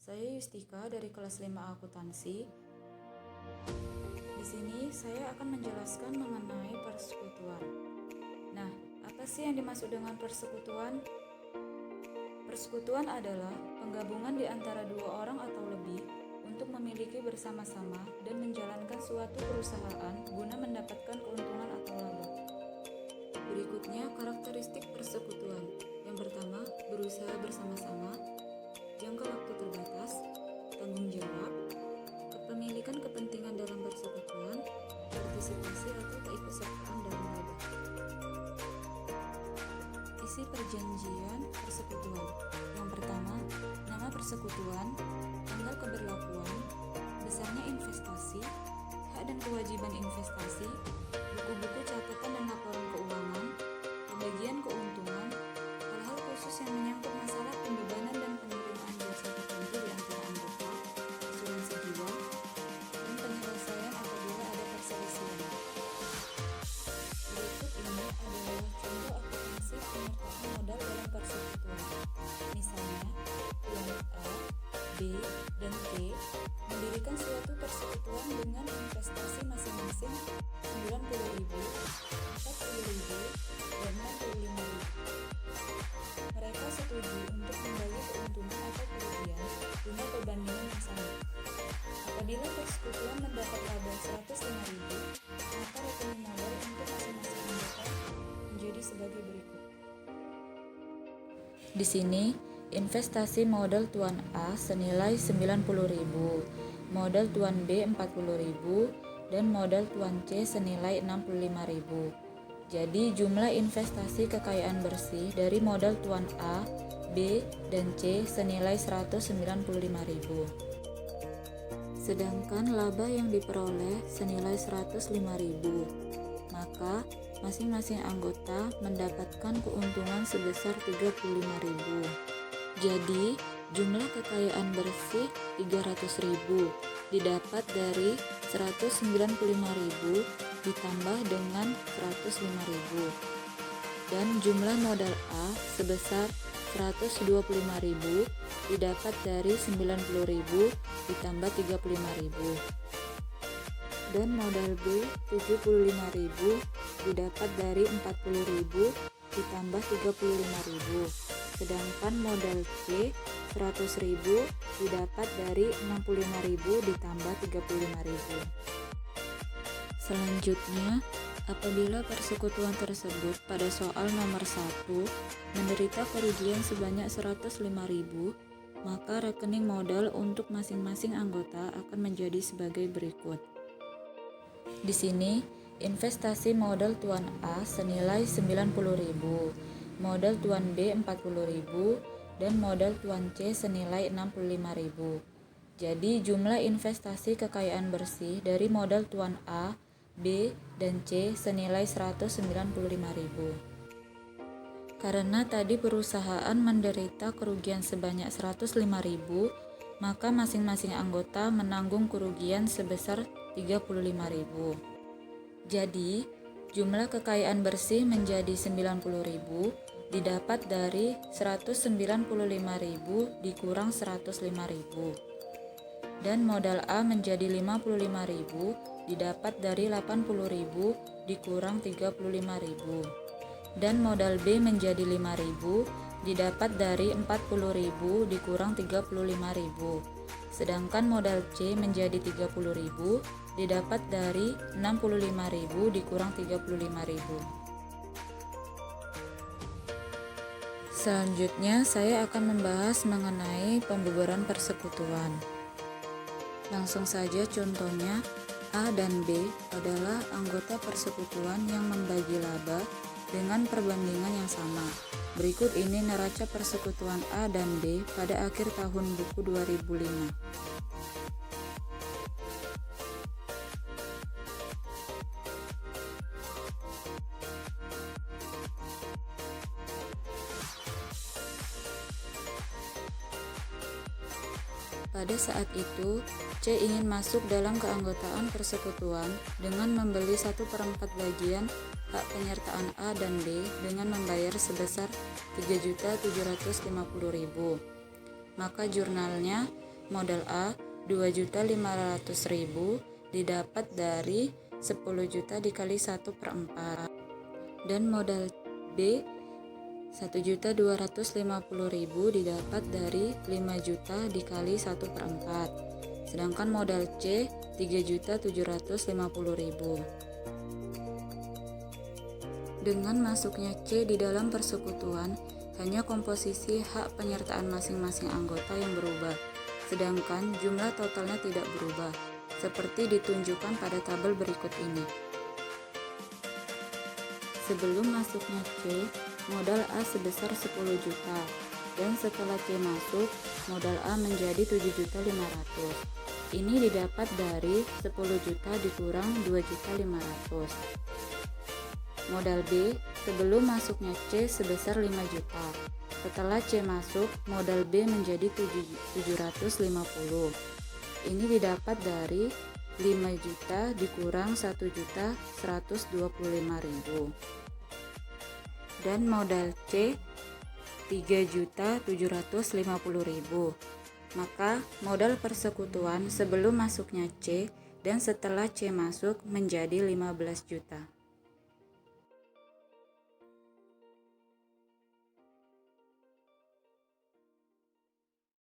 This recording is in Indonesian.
Saya Yustika dari kelas 5 Akuntansi. Di sini saya akan menjelaskan mengenai persekutuan. Nah, apa sih yang dimaksud dengan persekutuan? Persekutuan adalah penggabungan di antara dua orang atau lebih untuk memiliki bersama-sama dan menjalankan suatu perusahaan guna mendapatkan keuntungan atau laba. Berikutnya karakteristik persekutuan. Yang pertama, berusaha bersama-sama, jangka waktu terbatas, tanggung jawab, kepemilikan kepentingan dalam persekutuan, partisipasi atau keikutsertaan dalam laba. Isi perjanjian persekutuan. Yang pertama, nama persekutuan, tanggal keberlakuan, besarnya investasi, hak dan kewajiban investasi, buku-buku catatan dan laporan keuangan, pembagian keuntungan, hal-hal khusus yang menyangkut masalah pembebanan dan penerimaan jasa tertentu di antara anggota, asuransi jiwa, dan penyelesaian apabila ada perselisihan. Berikut ini adalah contoh akuntansi penyertaan modal dalam persekutuan. Misalnya, tuan A, B, dan C mendirikan suatu persekutuan dengan investasi masing-masing 90.000, 40.000, dan 65.000. Mereka setuju untuk membagi keuntungan atau kerugian guna perbandingan yang sama. Apabila persekutuan mendapat laba 105.000, maka rekening modal untuk masing-masing anggota menjadi sebagai berikut. Di sini, investasi modal tuan A senilai 90.000, modal tuan B 40.000, dan modal tuan C senilai 65.000. Jadi jumlah investasi kekayaan bersih dari modal tuan A, B, dan C senilai 195.000. Sedangkan laba yang diperoleh senilai 105.000. Maka masing-masing anggota mendapatkan keuntungan sebesar 35.000. Jadi jumlah kekayaan bersih 300.000 didapat dari 195.000 ditambah dengan 105.000, dan jumlah modal A sebesar 125.000 didapat dari 90.000 ditambah 35.000, dan modal B 75.000 didapat dari 40.000 ditambah 35.000, sedangkan modal C 100.000 didapat dari 65.000 ditambah 35.000. Selanjutnya, apabila persekutuan tersebut pada soal nomor 1 menderita kerugian sebanyak 105.000, maka rekening modal untuk masing-masing anggota akan menjadi sebagai berikut. Di sini, investasi modal tuan A senilai 90.000, modal tuan B 40.000, dan modal tuan C senilai 65.000. Jadi jumlah investasi kekayaan bersih dari modal tuan A, B, dan C senilai 195.000. Karena tadi perusahaan menderita kerugian sebanyak 105.000, maka masing-masing anggota menanggung kerugian sebesar 35.000. Jadi, jumlah kekayaan bersih menjadi 90.000 didapat dari 195.000 dikurang 105.000. Dan modal A menjadi 55.000 didapat dari 80.000 dikurang 35.000. Dan modal B menjadi 5.000 didapat dari 40.000 dikurang 35.000. Sedangkan modal C menjadi 30.000 didapat dari 65.000 dikurang 35.000. Selanjutnya saya akan membahas mengenai pembubaran persekutuan. Langsung saja contohnya, A dan B adalah anggota persekutuan yang membagi laba dengan perbandingan yang sama. Berikut ini neraca persekutuan A dan B pada akhir tahun buku 2005. Pada saat itu, C ingin masuk dalam keanggotaan persekutuan dengan membeli 1/4 bagian hak penyertaan A dan B dengan membayar sebesar 3.750.000. Maka jurnalnya modal A 2.500.000 didapat dari 10 juta dikali 1/4, dan modal B 1.250.000 didapat dari 5 juta dikali 1/4, sedangkan modal C 3.750.000. Dengan masuknya C di dalam persekutuan, hanya komposisi hak penyertaan masing-masing anggota yang berubah, sedangkan jumlah totalnya tidak berubah, seperti ditunjukkan pada tabel berikut ini. Sebelum masuknya C, modal A sebesar 10 juta, dan setelah C masuk, modal A menjadi 7.500.000. Ini didapat dari 10 juta dikurang 2.500.000. Modal B, sebelum masuknya C sebesar 5 juta. Setelah C masuk, modal B menjadi 750. Ini didapat dari 5 juta dikurang 1.125.000. Dan modal C 3.750.000. Maka modal persekutuan sebelum masuknya C dan setelah C masuk menjadi 15 juta.